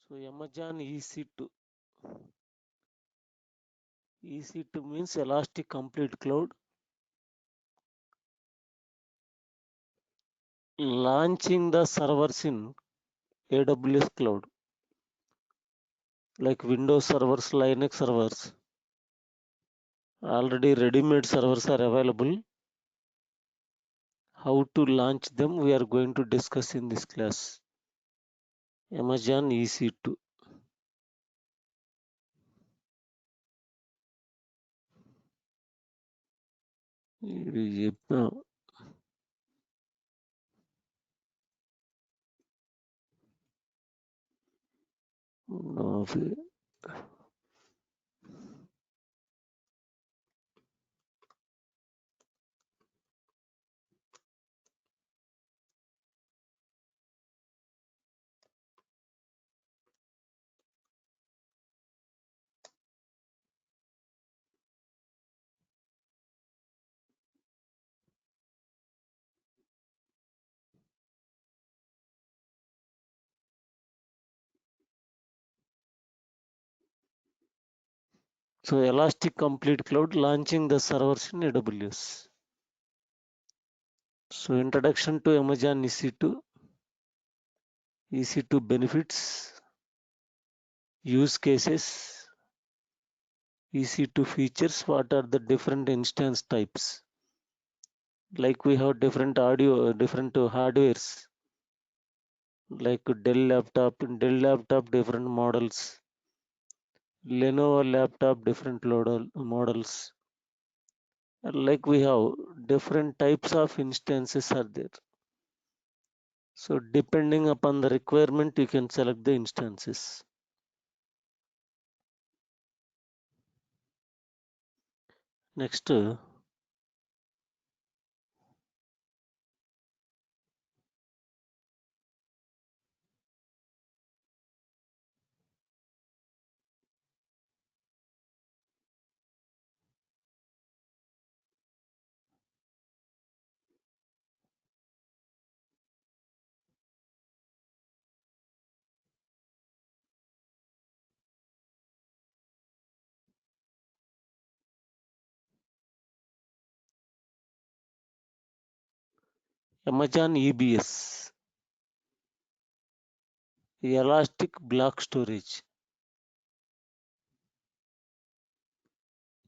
So Amazon EC2. EC2 means Elastic Complete Cloud. Launching the servers in AWS cloud, like Windows servers, Linux servers. Already ready-made servers are available. How to launch them we are going to discuss in this class. Amazon EC2. So Elastic Complete Cloud launching the servers in AWS. So introduction to Amazon EC2. EC2 benefits, use cases, EC2 features. What are the different instance types? Like we have different hardwares, like Dell laptop, different models, Lenovo laptop, different models. Like we have different types of instances are there. So depending upon the requirement, you can select the instances. Next, Amazon EBS, Elastic Block Storage.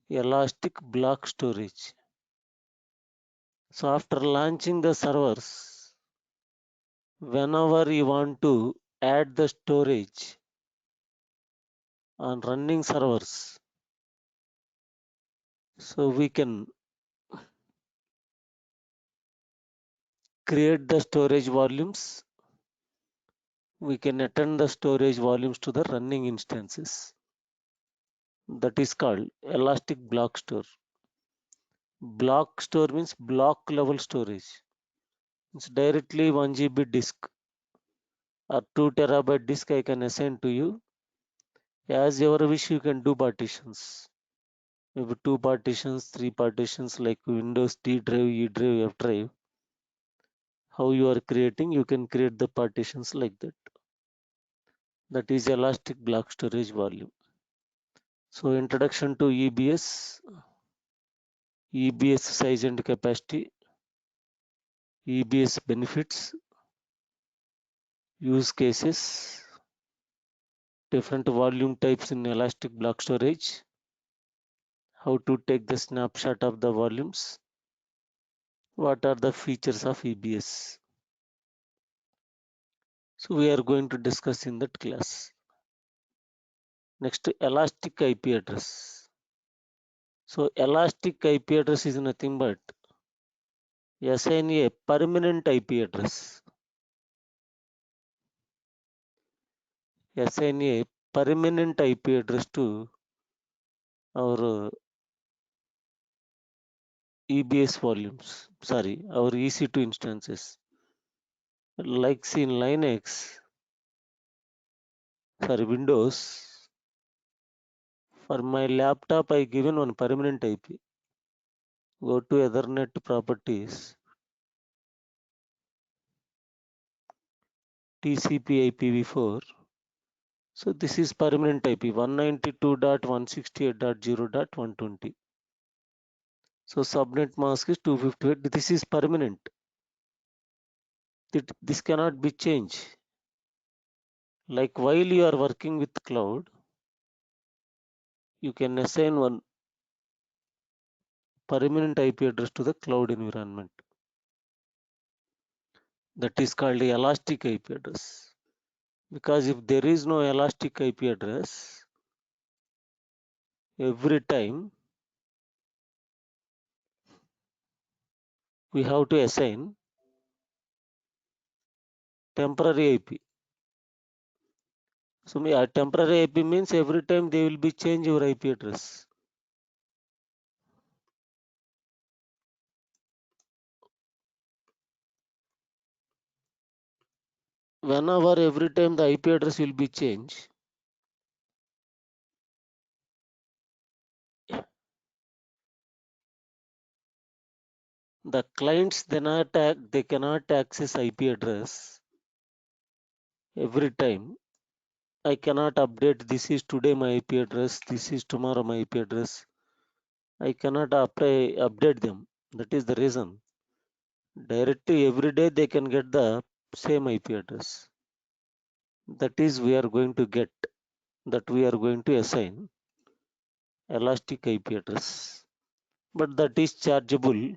Elastic Block Storage. So after launching the servers, whenever you want to add the storage on running servers, so we can create the storage volumes. We can attend the storage volumes to the running instances. That is called Elastic Block Store. Block store means block level storage. It's directly 1 GB disk or 2 terabyte disk I can assign to you. As your wish, you can do partitions. Maybe 2 partitions, 3 partitions, like Windows D drive, E drive, F drive. How you are creating, you can create the partitions like that. That is Elastic Block Storage volume. So introduction to EBS, EBS size and capacity, EBS benefits, use cases, different volume types in Elastic Block Storage, how to take the snapshot of the volumes, what are the features of EBS. So we are going to discuss in that class. Next, Elastic IP address. So Elastic IP address is nothing but assign a permanent IP address. Assign a permanent IP address to our EBS volumes. Sorry, our EC2 instances. Like see in Linux, sorry, Windows. For my laptop, I given one permanent IP. Go to Ethernet properties. TCP IPv4. So this is permanent IP 192.168.0.120. So subnet mask is 258. This is permanent. This cannot be changed. Like while you are working with cloud, you can assign one permanent IP address to the cloud environment. That is called the elastic IP address. Because if there is no elastic IP address, every time we have to assign temporary IP. So a temporary IP means every time they will be change your IP address. Whenever every time the IP address will be changed, the clients they cannot access IP address every time. I cannot update this is today my IP address, this is tomorrow my IP address. I cannot update them. That is the reason. Directly every day they can get the same IP address. That is we are going to get, that we are going to assign elastic IP address. But that is chargeable.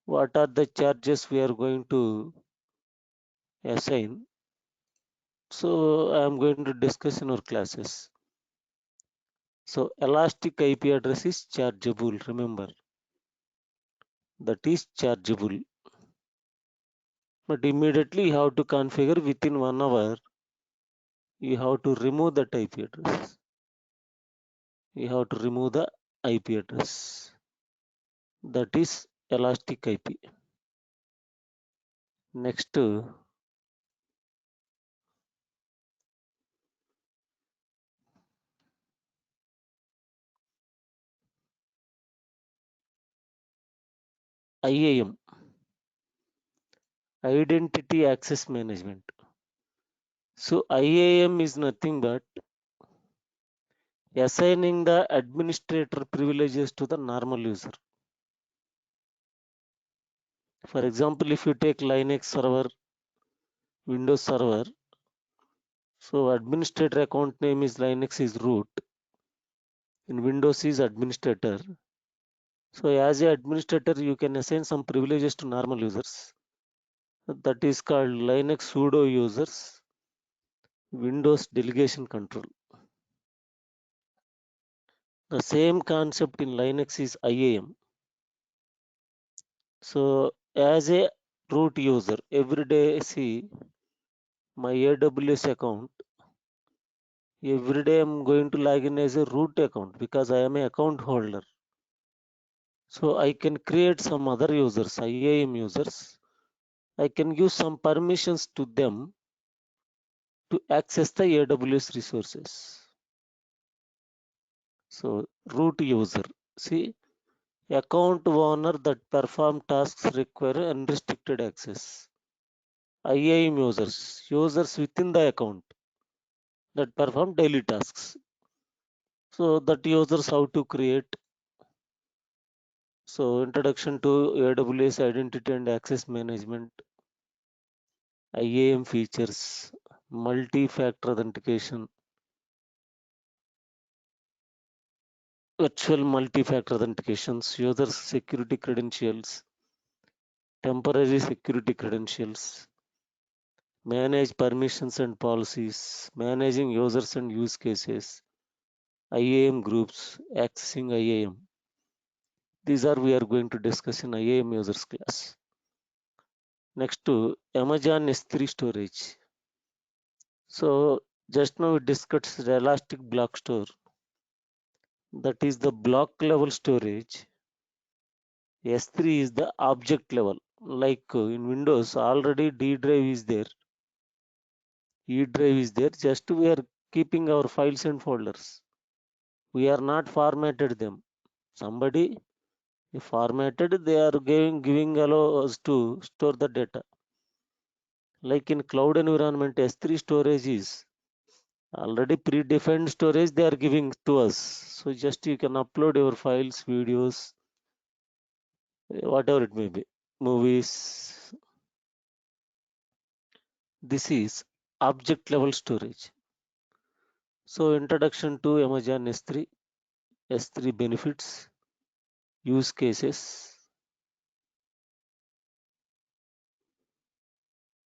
What are the charges we are going to assign? So I am going to discuss in our classes. So elastic IP address is chargeable, remember. That is chargeable. But immediately you have to configure within 1 hour. You have to remove that IP address. You have to remove the IP address. That is elastic IP. Next, IAM, Identity Access Management. So IAM is nothing but assigning the administrator privileges to the normal user. For example, if you take Linux server, Windows server, so administrator account name is Linux is root, in Windows is administrator. So as a administrator, you can assign some privileges to normal users. That is called Linux sudo users, Windows delegation control. The same concept in Linux is IAM. So as a root user, every day see my AWS account, every day I'm going to log in as a root account because I am an account holder. So I can create some other users, IAM users. I can give some permissions to them to access the AWS resources. So root user, see, account owner that perform tasks require unrestricted access. IAM users, users within the account that perform daily tasks. So that users how to create. So introduction to AWS identity and access management, IAM features, multi-factor authentication, virtual multi-factor authentications, user security credentials, temporary security credentials, manage permissions and policies, managing users and use cases, IAM groups, accessing IAM. These are we are going to discuss in IAM users class. Next to Amazon S3 storage. So just now we discussed the elastic block store. That is the block level storage. S3 is the object level. Like in Windows, already D drive is there, E drive is there. Just we are keeping our files and folders. We are not formatted them. Somebody formatted, they are giving allow us to store the data. Like in cloud environment, S3 storage is Already predefined storage they are giving to us. So just you can upload your files, videos, whatever it may be, movies. This is object level storage. So introduction to Amazon S3, S3 benefits, use cases,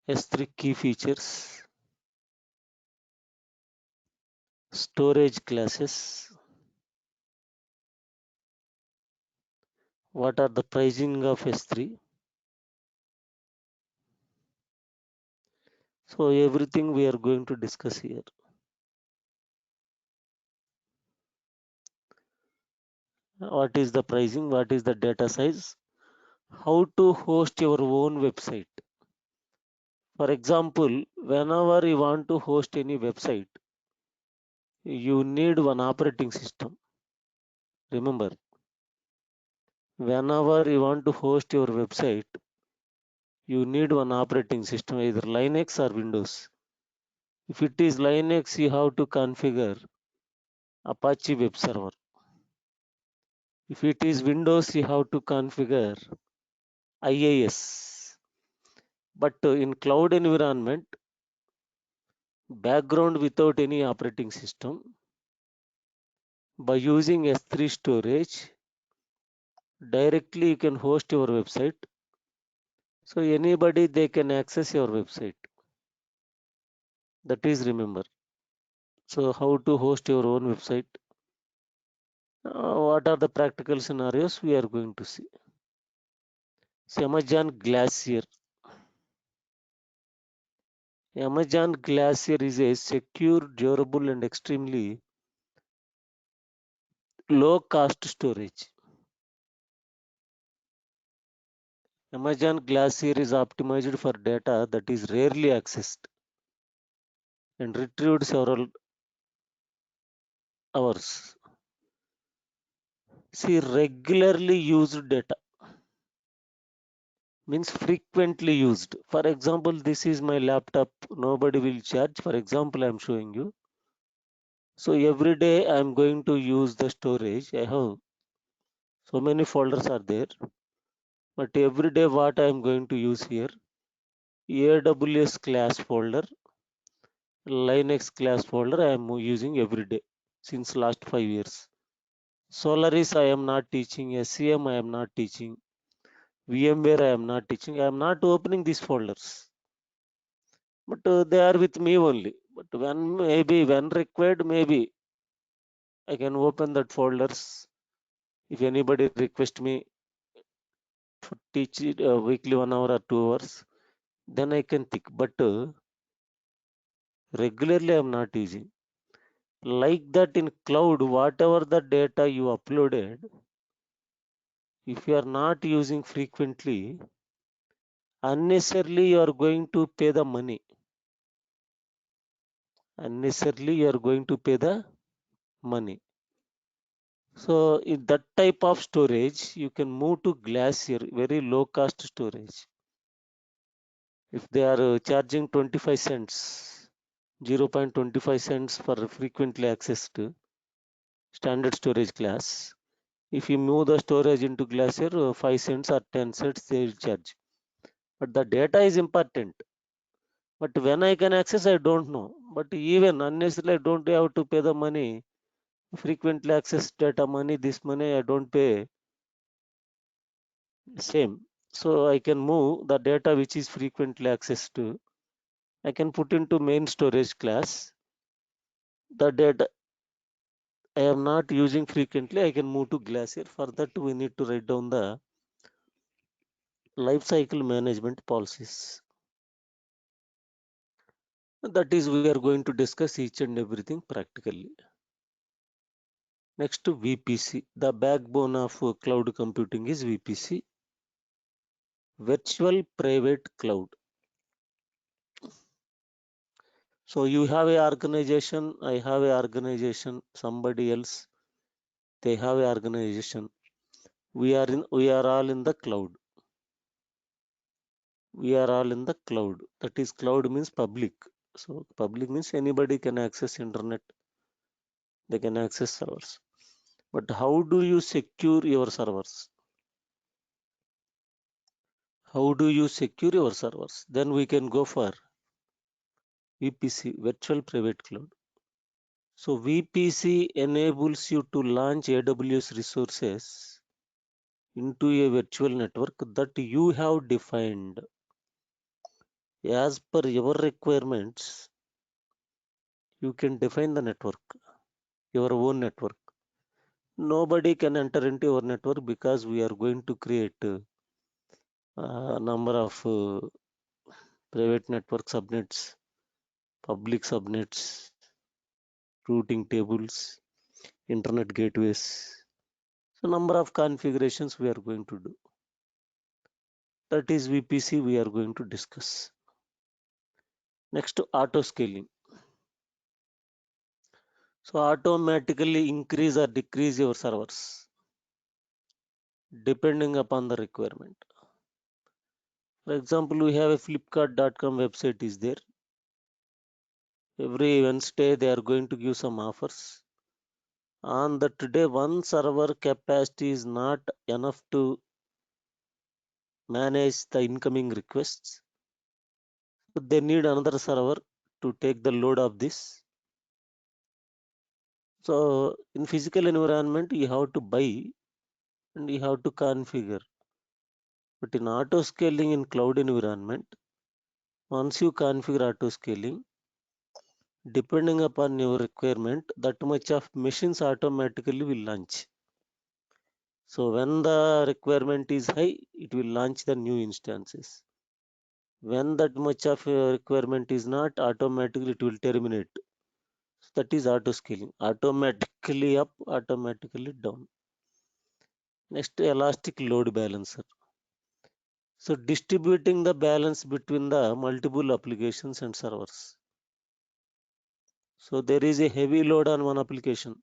S3 key features, storage classes, what are the pricing of S3. So everything we are going to discuss here. What is the pricing? What is the data size? How to host your own website. For example, whenever you want to host any website, you need one operating system. Remember, whenever you want to host your website, you need one operating system, either Linux or Windows. If it is Linux, you have to configure Apache web server. If it is Windows, you have to configure IIS. But in cloud environment, background without any operating system, by using S3 storage, directly you can host your website. So anybody they can access your website. That is remember. So how to host your own website? What are the practical scenarios we are going to see? Amazon Glacier. Amazon Glacier is a secure, durable, and extremely low cost storage. Amazon Glacier is optimized for data that is rarely accessed and retrieved several hours. See, regularly used data means frequently used. For example, this is my laptop, nobody will charge. For example, I am showing you. So every day I am going to use the storage. I have so many folders are there, but every day what I am going to use here, AWS class folder, Linux class folder I am using every day since last 5 years. Solaris I am not teaching, SCM I am not teaching, VMware I am not teaching. I am not opening these folders, but they are with me only. But when required, maybe I can open that folders. If anybody request me to teach it weekly 1 hour or 2 hours, then I can think. But regularly I am not using. Like that in cloud, whatever the data you uploaded, if you are not using frequently, unnecessarily you are going to pay the money. Unnecessarily you are going to pay the money. So in that type of storage, you can move to Glacier, very low cost storage. If they are charging 25 cents, 0.25 cents for frequently accessed standard storage class. If you move the storage into Glacier, 5 cents or 10 cents they will charge. But the data is important. But when I can access, I don't know. But even unnecessarily, I don't have to pay the money. Frequently access data money, this money I don't pay. Same. So I can move the data which is frequently accessed to. I can put into main storage class. The data I am not using frequently, I can move to Glacier. For that, we need to write down the lifecycle management policies. That is, we are going to discuss each and everything practically. Next to VPC, the backbone of cloud computing is VPC, Virtual Private Cloud. So you have a organization, I have a organization, somebody else, they have a organization. We are all in the cloud. We are all in the cloud. That is, cloud means public. So public means anybody can access internet, they can access servers. But how do you secure your servers? How do you secure your servers? Then we can go for VPC, Virtual Private Cloud. So VPC enables you to launch AWS resources into a virtual network that you have defined as per your requirements. You can define the network, your own network. Nobody can enter into your network because we are going to create a number of private network subnets, public subnets, routing tables, internet gateways. So number of configurations we are going to do. That is VPC we are going to discuss. Next, auto scaling. So automatically increase or decrease your servers depending upon the requirement. For example, we have a flipkart.com website is there. Every Wednesday they are going to give some offers. On that day, one server capacity is not enough to manage the incoming requests. So they need another server to take the load of this. So in physical environment, you have to buy and you have to configure. But in auto scaling in cloud environment, once you configure auto scaling, depending upon your requirement, that much of machines automatically will launch. So when the requirement is high, it will launch the new instances. When that much of requirement is not, automatically it will terminate. So that is auto scaling. Automatically up, automatically down. Next, elastic load balancer. So distributing the balance between the multiple applications and servers. So there is a heavy load on one application.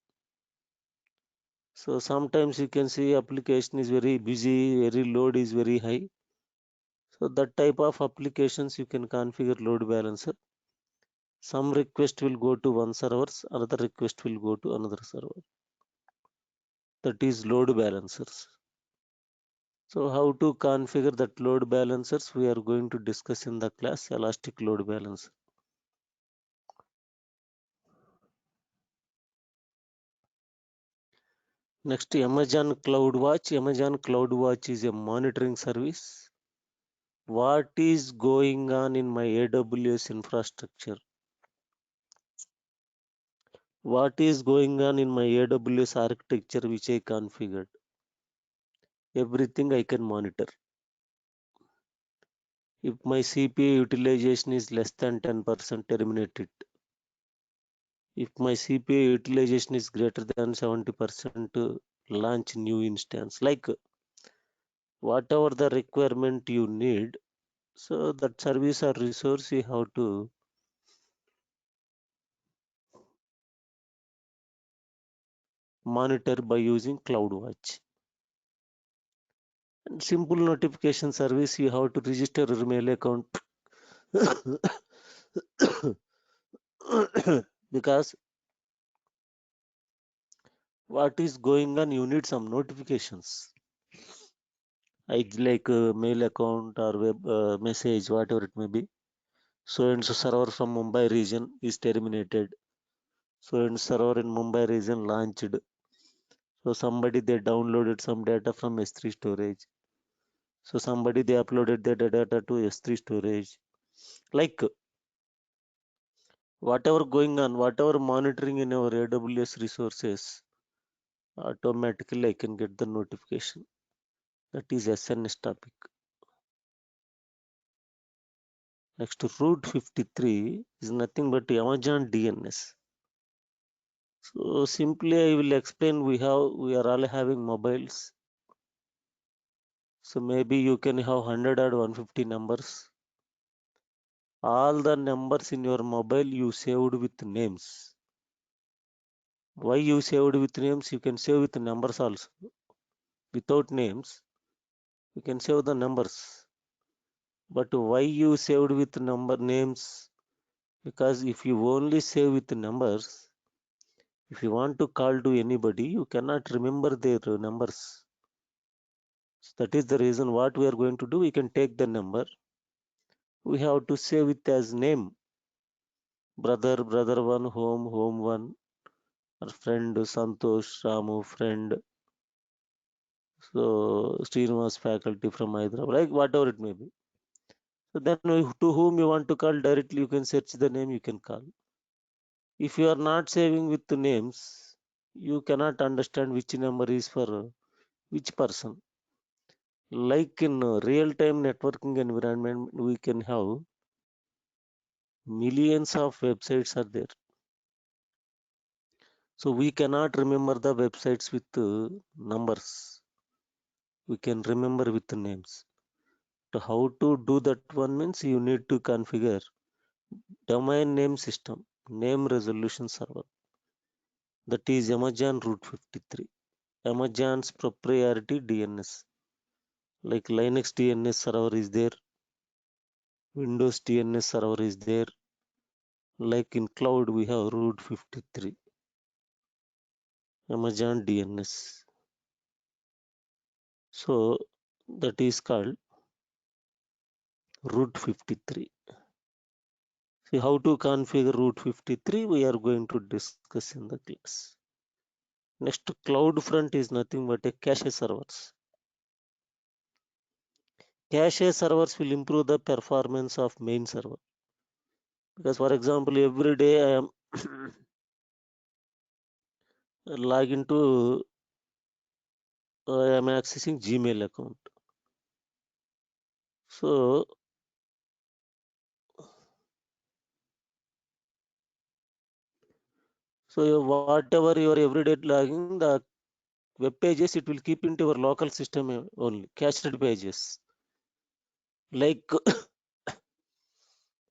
So sometimes you can see application is very busy, very load is very high. So that type of applications you can configure load balancer. Some request will go to one server, another request will go to another server. That is load balancers. So how to configure that load balancers we are going to discuss in the class elastic load balancer. Next, Amazon CloudWatch. Amazon CloudWatch is a monitoring service. What is going on in my AWS infrastructure? What is going on in my AWS architecture which I configured? Everything I can monitor. If my CPU utilization is less than 10%, terminate it. If my CPU utilization is greater than 70%, launch new instance. Like whatever the requirement you need, so that service or resource you have to monitor by using CloudWatch. And simple notification service, you have to register your mail account because what is going on, you need some notifications. Like mail account or web message, whatever it may be. So and so server from Mumbai region is terminated. So and server in Mumbai region launched. So somebody they downloaded some data from S3 storage. So somebody they uploaded their data to S3 storage. Like whatever going on, whatever monitoring in our AWS resources, automatically I can get the notification. That is SNS topic. Next, Route 53 is nothing but Amazon DNS. So simply I will explain. We are all having mobiles. So maybe you can have 100 or 150 numbers. All the numbers in your mobile you saved with names. Why you saved with names? You can save with numbers also. Without names, you can save the numbers. But why you saved with number names? Because if you only save with numbers, if you want to call to anybody, you cannot remember their numbers. So that is the reason what we are going to do. We can take the number. We have to save it as name. Brother, brother one, home one, or friend, Santosh, Ramu, friend. So Srinivas faculty from Hyderabad, like whatever it may be. So then to whom you want to call directly, you can search the name, you can call. If you are not saving with the names, you cannot understand which number is for which person. Like in real-time networking environment, we can have millions of websites are there. So we cannot remember the websites with numbers. We can remember with the names. So how to do that one means you need to configure domain name system, name resolution server. That is Amazon Route 53. Amazon's proprietary DNS. Like Linux DNS server is there. Windows DNS server is there. Like in cloud, we have Route 53. Amazon DNS. So that is called Route 53. See how to configure Route 53, we are going to discuss in the class. Next, cloud front is nothing but a cache servers. Cache servers will improve the performance of main server. Because for example, every day I am log into, I am accessing Gmail account. So whatever your everyday logging, the web pages, it will keep into your local system only, cached pages. Like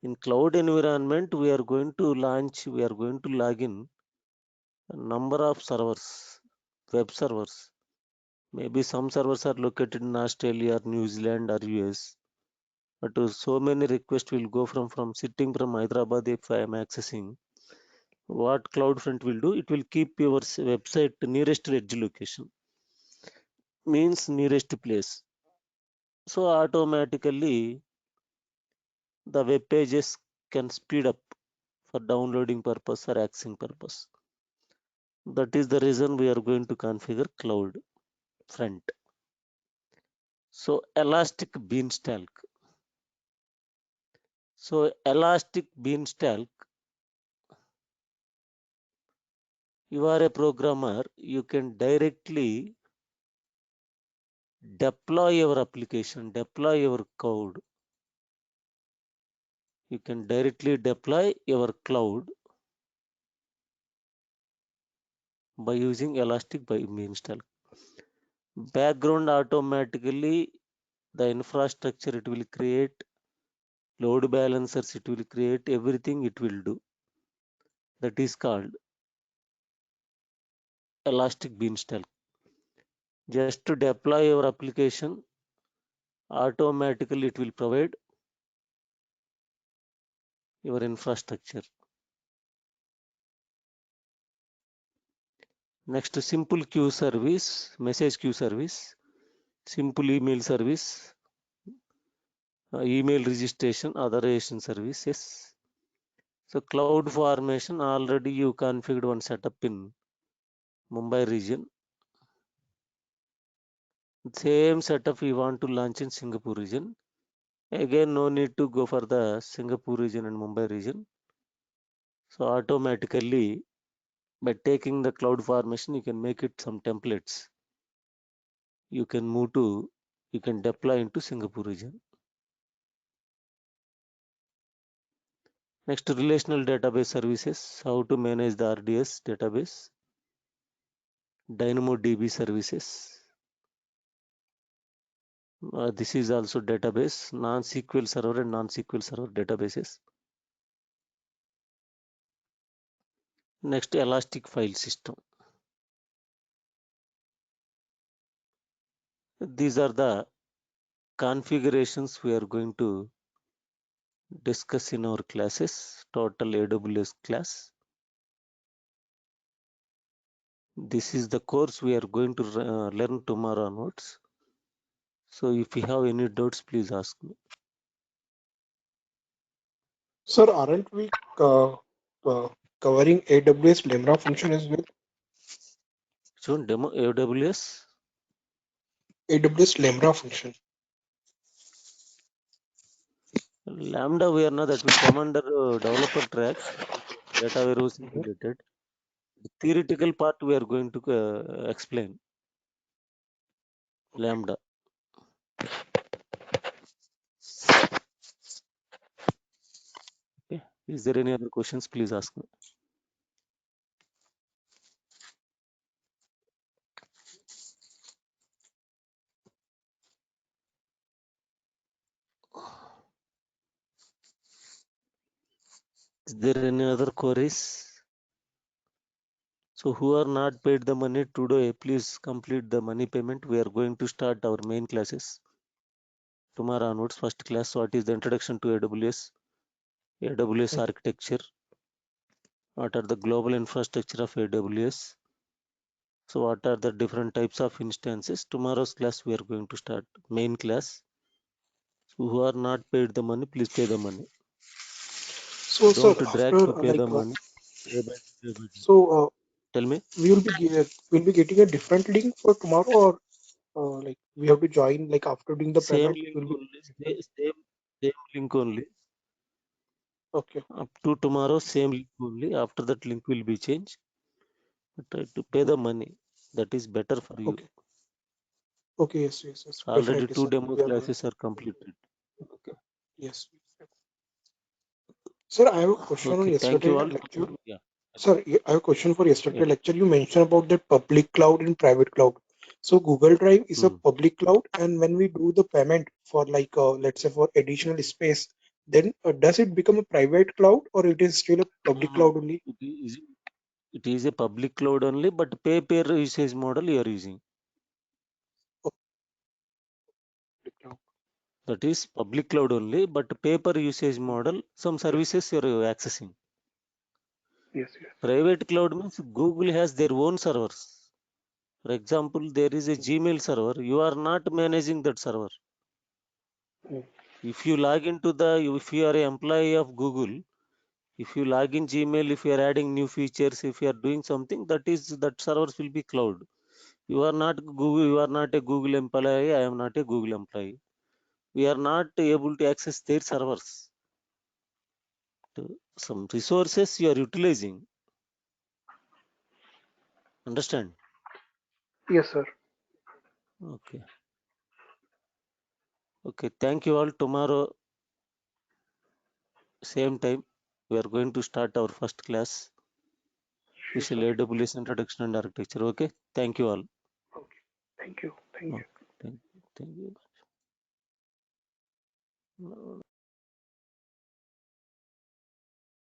in cloud environment, we are going to log in a number of servers, web servers. Maybe some servers are located in Australia, or New Zealand, or US. But so many requests will go from sitting from Hyderabad if I am accessing. What CloudFront will do, it will keep your website nearest edge location, means nearest place. So automatically the web pages can speed up for downloading purpose or accessing purpose. That is the reason we are going to configure cloud front. So elastic beanstalk. So elastic beanstalk, you are a programmer, you can directly deploy your application, deploy your code. You can directly deploy your cloud by using elastic beanstalk. Background automatically the infrastructure it will create, load balancers it will create, everything it will do. That is called elastic beanstalk. Just to deploy your application, automatically it will provide your infrastructure. Next, simple queue service, message queue service, simple email service, email registration, authorization services. So cloud formation, already you configured one setup in Mumbai region. Same setup we want to launch in Singapore region. Again, no need to go for the Singapore region and Mumbai region. So automatically, by taking the cloud formation, you can make it some templates. You can you can deploy into Singapore region. Next, relational database services, how to manage the RDS database, DynamoDB services. This is also database, non-SQL server and non-SQL server databases. Next, elastic file system. These are the configurations we are going to discuss in our classes, total AWS class. This is the course we are going to learn tomorrow onwards. So if you have any doubts, please ask me. Sir, aren't we covering AWS Lambda function as well? So demo AWS. AWS Lambda function. Lambda, we are not, that will come under developer tracks, data warehousing Mhm. related. The theoretical part we are going to explain. Okay. Lambda. Okay. Is there any other questions? Please ask me. Is there any other queries? So who are not paid the money today, please complete the money payment. We are going to start our main classes tomorrow onwards. First class, what is the introduction to AWS, AWS architecture, what are the global infrastructure of AWS. So what are the different types of instances? Tomorrow's class we are going to start main class. So who are not paid the money, please pay the money. So, sir, Don't drag after to pay the money. so Tell me. we will be we'll be getting a different link for tomorrow, or like we have to join like after doing the Same payment. link Will be only. Same link only. okay. Up to tomorrow, same link only. After that, link will be changed. But try to pay the money. That is better for you. Okay. Okay. Yes. Yes. Yes. Already Definitely, two sir. demo We are going. classes are completed. Okay. Yes. Sir, I have a question on Okay. Thank you yesterday all. lecture. Yeah. Sir, I have a question for Yeah. yesterday lecture. You mentioned about the public cloud and private cloud. So Google Drive is a Hmm. public cloud, and when we do the payment for like let's say for additional space, then does it become a private cloud or it is still a public No, cloud only? it is a public cloud only, but pay per usage model you are using. Oh, public cloud. That is public cloud only, but pay per usage Mm. model, some services you are accessing. Yes, yes. Private cloud means Google has their own servers. For example, there is a Mm, Gmail server. You are not managing that server. mm, If you log into if you are an employee of Google, if you log in Gmail, if you are adding new features, if you are doing something, that servers will be cloud. You are not Google. You are not a Google employee. I am not a Google employee. We are not able to access their servers. Some resources you are utilizing. Understand? yes, sir. Okay. Okay. Thank you all. Tomorrow, same time, we are going to start our first class. Sure, This is sir. AWS Introduction and Architecture. Okay. Thank you all. Okay. Thank you. Thank you. Okay. Thank you.